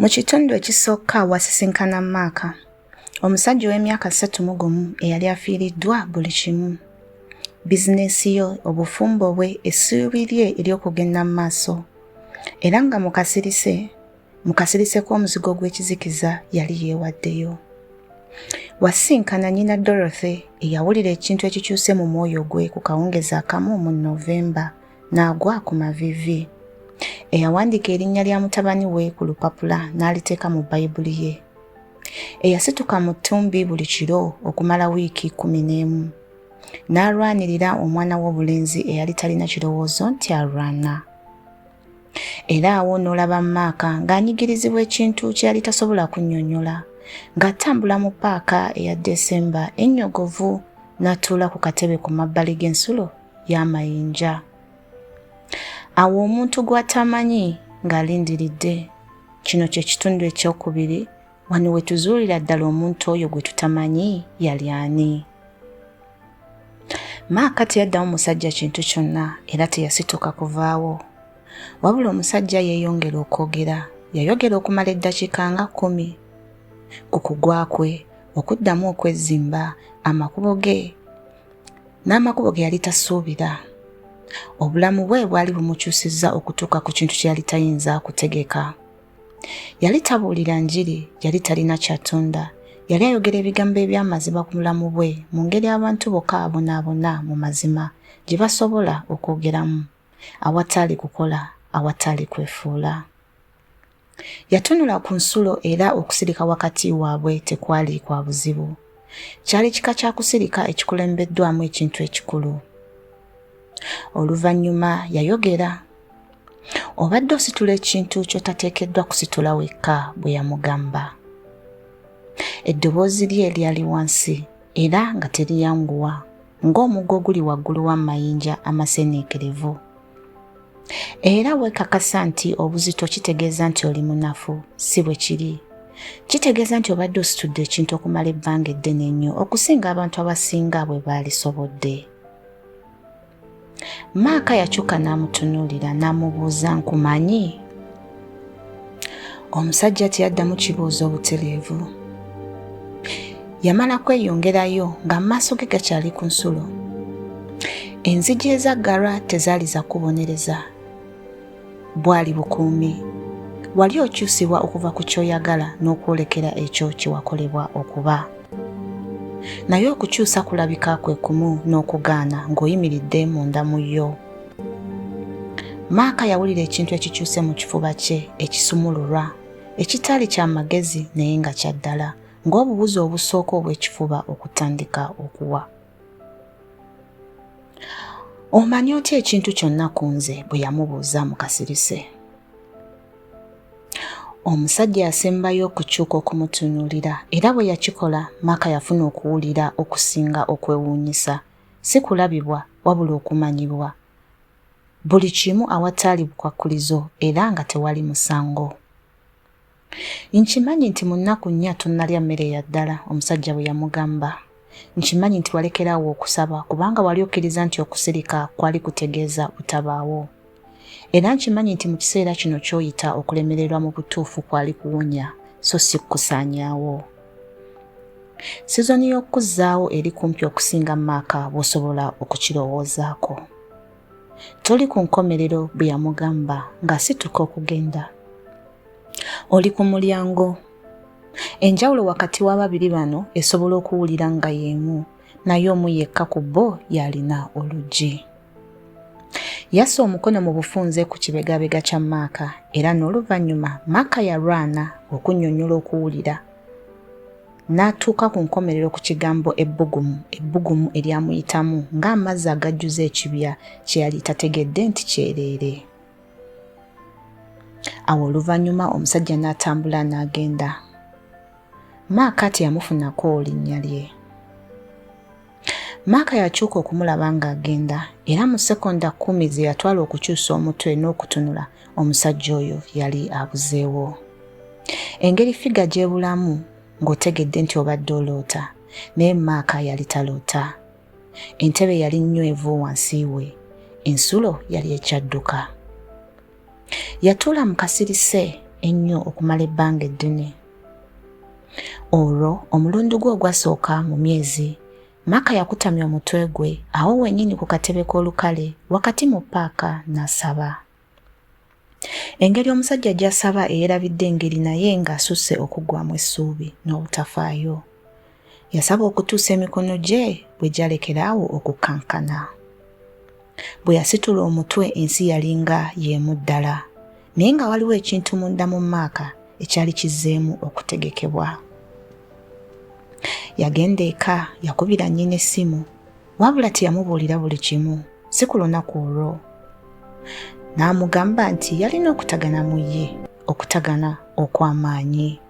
Mu kitundu ekisooka wasisinkana Maaka, omusajja w'emyaka 31 eyali afiiriddwa buli kimu. Bizinensi yo, obufumbo bwe, essuubi lye ery'okugenda mu maaso. Era nga mu kasirise k'omuzigo gw'ekizikiza yali yeewaddeyo. Wasisinkana nnyina Dorothy eyawulira ekintu ekikyuse mu mwoyo gwe ku kawungeezi akamu mu Novemba n'agwa ku maviivi. Eyawandiika erinnya lya mutabani we ku lupapula n'aliteeka mu Bayibuli ye. Eyasituka mu ttumbi buli kiro okumala wiiki 11. N'alwanirira omwana w'obulenzi eyali talina kirowoozo nti alwana. Era awo n'olaba Maaka ng'anyigirizibwa ekintu kye yali tasobola kunnyonnyola, ng'atambula mu paaka eya Desemba ennyogovu n'atuula ku katebe ku mabbali g'ensulo y'amayinja. Awo omuntu gw'atamanyi ng'alindiridde. Kino kye kitundu ekyokubiri, wano we tuzuulira ddala omuntu oyo gwe tutamanyi yali ani. Maaka teyaddamu musajja kintu kyonna era teyasituka kuvaawo. Wabula omusajja yeeyongera okwogera. Yayogera okumala eddakiika nga 10. Ku kugwa kwe, okuddamu okwezimba, amakubo ge n'amakubo ge yali tasuubira. Obulamu bwe bwali bumukyusizza okutuuka ku kintu kye yali tayinza kutegeka. Yali tabuulira njiri, yali talina kyatunda. Yali ayogera ebigambo eby'amazima ku bulamu bwe mu ngeri abantu bokka abonaabona mu mazima gye basobola okwogeramu, awatali kukola, awatali kwefuula. Yatunula ku nsulo era okusirika wakati waabwe tekwali kwa buzibu. Kyali kika kya kusirika ekikulembeddwamu ekintu ekikulu. Oluvannyuma yayogera. Obadde ositula ekintu ky'otateekeddwa kusitula wekka, bwe yamugamba. Eddoboozi lye lyali wansi era nga teriyanguwa, ng'omuggo oguli waggulu w'amayinja amaseneekerevu. Era weekakasa nti obuzito kitegeeza nti oli munafu, si bwe kiri. Kitegeeza nti obadde ositudde ekintu okumala ebbanga eddene ennyo okusinga abantu abasinga bwe baalisobodde. Maaka yakyuka n'amutunuulira n'amubuuza, nkumanyi? Omusajja teyaddamu kibuuzo butereevu. Yamala kweyongerayo ng'amaaso ge gakyali ku nsulo. Enzigi ezaggalwa tezaali za kubonereza. Bwali bukuumi. Wali okyusibwa okuva ku ky'oyagala n'okwolekera ekyo kye wakolebwa okuba. Naye okukyusa kulabika kwe kumu n'okugaana ng'oyimiridde munda mu yo. Maaka yawulira ekintu ekikyuse mu kifuba kye ekisumululwa, ekitaali kya magezi naye nga kya ddala, ng'obubuzi obusooka obw'ekifuba okutandika okuwa. Omanyi otya ekintu kyonna ku nze? Bwe yamubuuza mu kasirise. Omusajja yasembayo okukyuka okumutunuulira era bwe yakikola Maaka yafuna okuwulira okusinga okwewuunyisa, si kulabibwa wabula okumanyibwa. Buli kimu awataali bukwakkulizo era nga tewali musango. Nkimanyi nti mu nnaku 4 tonnalya mmere ya ddala, omusajja bwe yamugamba. Nkimanyi nti walekeraawo okusaba kubanga wali okkiriza nti okusirika kwali kutegeeza butabaawo. Era nkimanyi nti mu kiseera kino ky'oyita okulemererwa mu butuufu kwali kuwonya, so si kukusaanyaawo. Sizoni y'okuzzaawo eri kumpi okusinga Maaka bw'osobola okukirowoozaako. Toli ku nkomerero, bwe yamugamba ng'asituka okugenda. Oli ku mulyango. Enjawulo wakati w'ababiri bano esobola okuwulira nga y'emu, naye omu yekka ku bo yalina oluggi. Yassa omukono mu bufunze ku kibegabega kya Maaka era n'oluvannyuma Maaka yalwana okunnyonnyola okuwulira. N'atuuka ku nkomerero ku kigambo ebbugumu eryamuyitamu ng'amazzi agajjuza ekibya kye yali tategedde nti kyereere. Awo oluvannyuma omusajja n'atambula n'agenda. Maaka teyamufunako linnya lye. Maaka yakyuka okumulaba ng'agenda era mu sekonda 10 ze yatwala okukyusa omutwe n'okutunula, omusajja oyo yali abuzeewo. Engeri figa gy'ebulamu ng'otegedde nti obadde oloota, naye Maaka yali taloota. Entebe yali nnywevu wansi we, ensulo yali ekyadduka. Yatuula mu kasirise ennyo okumala ebbanga eddene. Olwo omulundi gwe ogwasooka mu myezi, Maaka yakutamya omutwe gwe awo wennyini ku katebe k'olukale wakati mu paaka n'asaba. Engeri omusajja gy'asaba yeerabidde engeri naye ng'asusse okuggwamu essuubi n'obutafaayo. Yasaba okutuusa emikono gye bwe gyalekeraawo okukankana. Bwe yasitula omutwe ensi yalinga y'emu ddala, naye nga waliwo ekintu munda mu Maaka ekyali kizzeemu okutegekebwa. Yagenda eka yakubira nnyina essimu, wabula teyamubuulira buli kimu, si ku lunaku olwo. N'amugamba nti yalina okutagana mu ye, okutagana okw'amaanyi.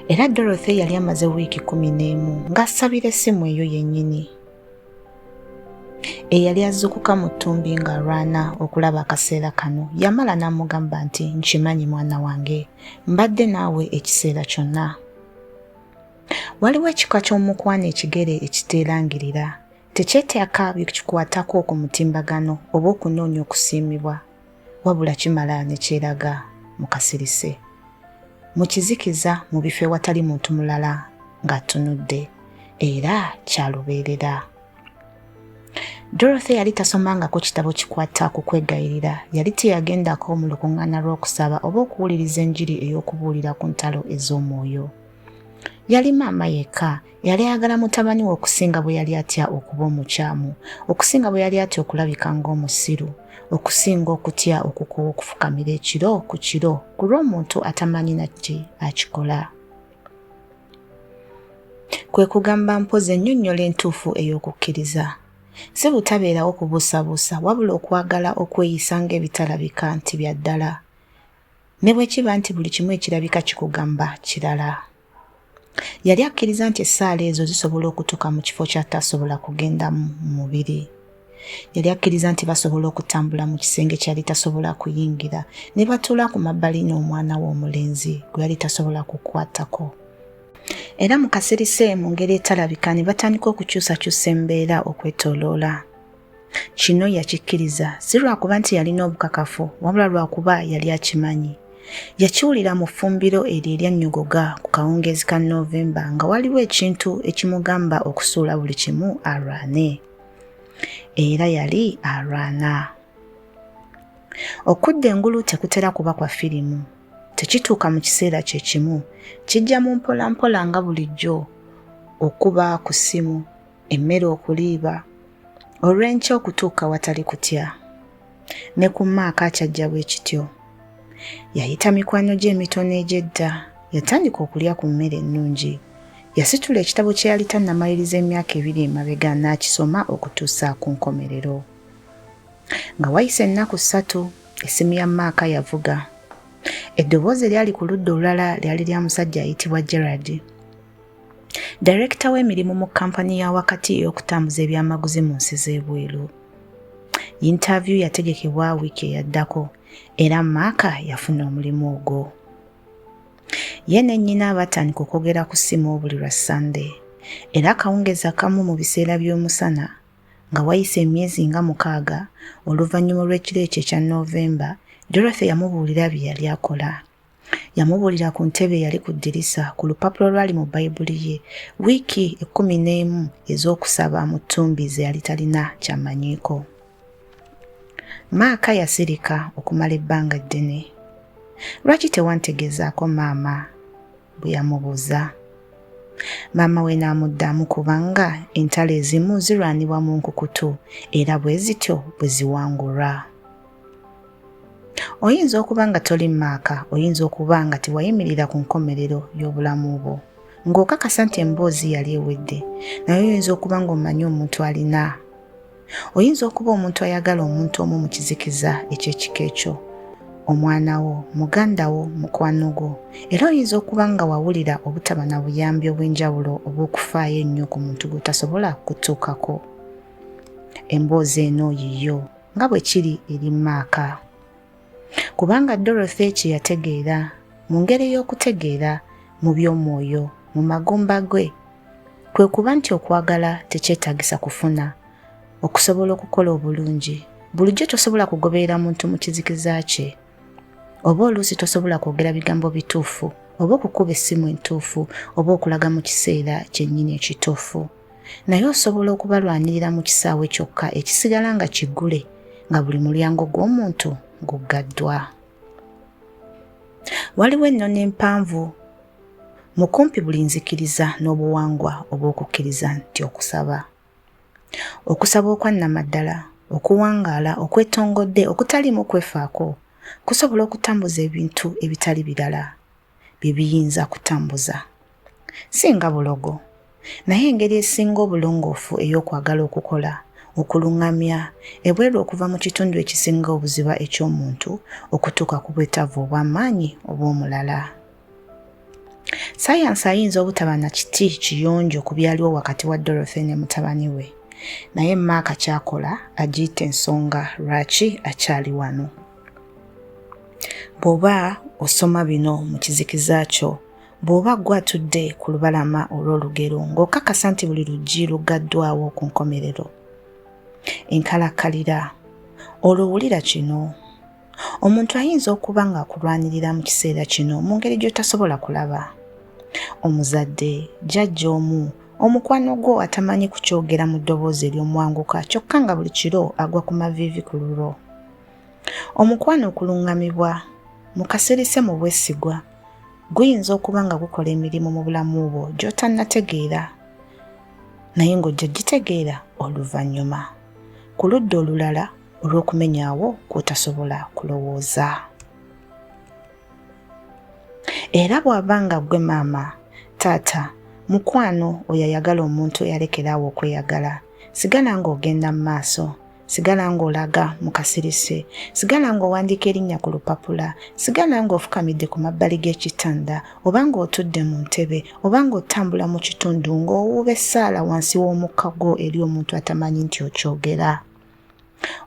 Era Dorothy yali amaze wiiki 11 ng'asabira essimu eyo yennyini. Eyali azzukuka mu ttumbi ng'alwana okulaba akaseera kano yamala n'amugamba nti nkimanyi mwana wange, mbadde naawe ekiseera kyonna. Waliwo ekika ky'omukwano ekigere ekiteerangirira, tekyeteeka bikikwatako ku mutimbagano oba okunoonya okusiimibwa, wabula kimala ne kyeraga mu kasirise, mu kizikiza, mu bifo ewatali muntu mulala ng'atunudde, era kyalubeerera. Dorothy yali tasomangako kitabo kikwata ku kwegayirira, yali teyagendako mu lukuŋŋaana lw'okusaba oba okuwuliriza enjiri ey'okubuulira ku ntalo ez'omwoyo. Yali maama yekka, yali ayagala mutabani we okusinga bwe yali atya okuba omukyamu, okusinga bwe yali atya okulabika ng'omusiru, okusinga okutya okukuwa okufukamira ekiro ku kiro ku lw'omuntu atamanyi naki akikola. Kwe kugamba mpozi ennyonnyola entuufu ey'okukkiriza. Si butabeerawo kubuusabuusa, wabula okwagala okweyisa ng'ebitalabika nti bya ddala, ne bwe kiba nti buli kimu ekirabika kikugamba kirala. Yali akkiriza nti essaala ezo zisobola okutuuka mu kifo ky'atasobola kugenda mu mubiri. Yali akkiriza nti basobola okutambula mu kisenge kyali tasobola kuyingira, ne batuula ku mabbali n'omwana we omulenzi gwe yali tasobola kukwatako. Era mu kasirise mu ngeri etalabika ne batandika okukyusakyusa embeera okwetooloola. Kino yakikkiriza si lwakuba nti yalina obukakafu, wabula lwakuba yali akimanyi. Yakiwulira mu ffumbiro eryo eryannyogoga ku kawungeezi ka Novemba nga waliwo ekintu ekimugamba okusuula buli kimu alwane. Era yali alwana. Okudda engulu tekutera kuba kwa firimu. Tekituuka mu kiseera kye kimu, kijja mu mpolampola nga bulijjo, okuba ku ssimu, emmere okuliiba, olw'enkya okutuuka watali kutya. Ne ku Maaka kyajja bwe kityo. Yayita mikwano gye emitono egy'edda, yatandika okulya ku mmere ennungi. Yasitula ekitabo kye yali tannamaliriza emyaka 2 emabega n'akisoma okutuusa ku nkomerero. Nga wayise ennaku 3, essimu ya Maaka yavuga. Eddoboozi eryali ku ludda olulala lyali lya musajja ayitibwa Gerard, Direkita w'emirimu mu kampani ya wakati ey'okutambuza ebyamaguzi mu nsi z'ebweru. Yintaviyu yategekebwa wiiki eyaddako, era Maaka yafuna omulimu ogwo. Ye ne nnyina batandika okwogera ku ssimu buli lwa Sande, era akawungeezi akamu mu biseera by'omusana, nga wayise emyezi nga 6 oluvannyuma lw'ekiro ekyo ekya Novemba, Dorothy yamubuulira bye yali akola. Yamubuulira ku ntebe yali ku ddirisa ku lupapula lwali mu Bayibuli ye, wiiki 11 ez'okusaba mu ttumbi ze yali talina kyamanyiiko. Maaka yasirika okumala ebbanga ddene. Lwaki tewantegeezaako maama? Bwe yamubuuza. Maama we n'amuddamu kubanga entalo ezimu zirwanibwa mu nkukutu era bwe zityo bwe ziwangulwa. Oyinza okuba nga toli Maaka, oyinza okuba nga tewayimirira ku nkomerero y'obulamu bwo, ng'okakasa nti emboozi yali ewedde, naye oyinza okuba ng'omanyi omuntu alina. Oyinza okuba omuntu ayagala omuntu omu mu kizikiza eky'ekika ekyo, omwana wo, muganda wo, mukwano gwo, era oyinza okuba nga wawulira obutaba na buyambi obw'enjawulo obw'okufaayo ennyo ku muntu gw'otasobola kutuukako. Emboozi eno yiyo nga bwe kiri eri Maaka. Kubanga Dorothy kye yategeera, mu ngeri y'okutegeera, mu by'omwoyo, mu magumba ge, kwe kuba nti okwagala tekyetaagisa kufuna. Okusobola okukola obulungi, bulijjo tosobola kugoberera muntu mu kizikiza kye. oba oluusi tosobola kwogera bigambo bituufu oba okukuba essimu entuufu oba okulaga mu kiseera kyennyini ekituufu, naye osobola okubalwanirira mu kisaawe kyokka ekisigala nga kiggule nga buli mulyango gw'omuntu guggaddwa. Waliwo ennono empanvu mu kumpi buli nzikiriza n'obuwangwa obw'okukkiriza nti okusaba. Okusaba okwannamaddala, okuwangaala, okwetongodde, okutaliimu kwefaako kusobola okutambuza ebintu ebitali birala bye biyinza kutambuza. Singa bulogo, naye engeri esinga obulongoofu ey'okwagala okukola, okuluŋŋamya ebweru okuva mu kitundu ekisinga obuziba eky'omuntu okutuuka ku bwetaavu obw'amaanyi obw'omulala. Sayansi ayinza obutaba na kiti kiyonjo ku byaliwo wakati wa Dorothy ne mutabani we, naye Maaka ky'akola agiyita ensonga lwaki akyali wano. Bw'oba osoma bino mu kizikiza kyo, bw'oba gwe atudde ku lubalama olw'olugero ng'okakasa nti buli luggi luggaddwawo ku nkomerero, enkalakkalira, olwowulira kino, omuntu ayinza okuba ng'akulwanirira mu kiseera kino mu ngeri gy'otasobola kulaba. Omuzadde, jjajja omu, omukwano gwo atamanyi kukyogera mu ddoboozi ery'omwanguka kyokka nga buli kiro agwa ku maviivi ku lulo. Omukwano okuluŋŋamibwa mu kasirise mu bwesigwa guyinza okuba nga gukola emirimu mu bulamu bwo gy'otannategeera, naye ng'ojja gitegeera oluvannyuma ku ludda olulala olw'okumenyaawo kw'otasobola kulowooza. Era bw'aba nga ggwe maama, taata, mukwano oyo ayagala omuntu eyalekeraawo okweyagala, sigala ng'ogenda mu maaso, sigala ng'olaga mu kasirise, sigala ng'owandiika erinnya ku lupapula, sigala ng'ofukamidde ku mabbali g'ekitanda oba ng'otudde mu ntebe oba ng'otambula mu kitundu ng'owuuba essaala wansi w'omukka gwo eri omuntu atamanyi nti okyogera.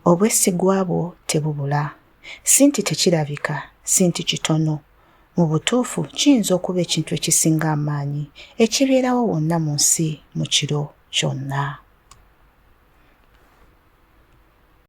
Obwesigwa bwo tebubula, si nti tekirabika, si nti kitono. Mu butuufu kiyinza okuba ekintu ekisinga amaanyi ekibeerawo wonna mu nsi mu kiro kyonna.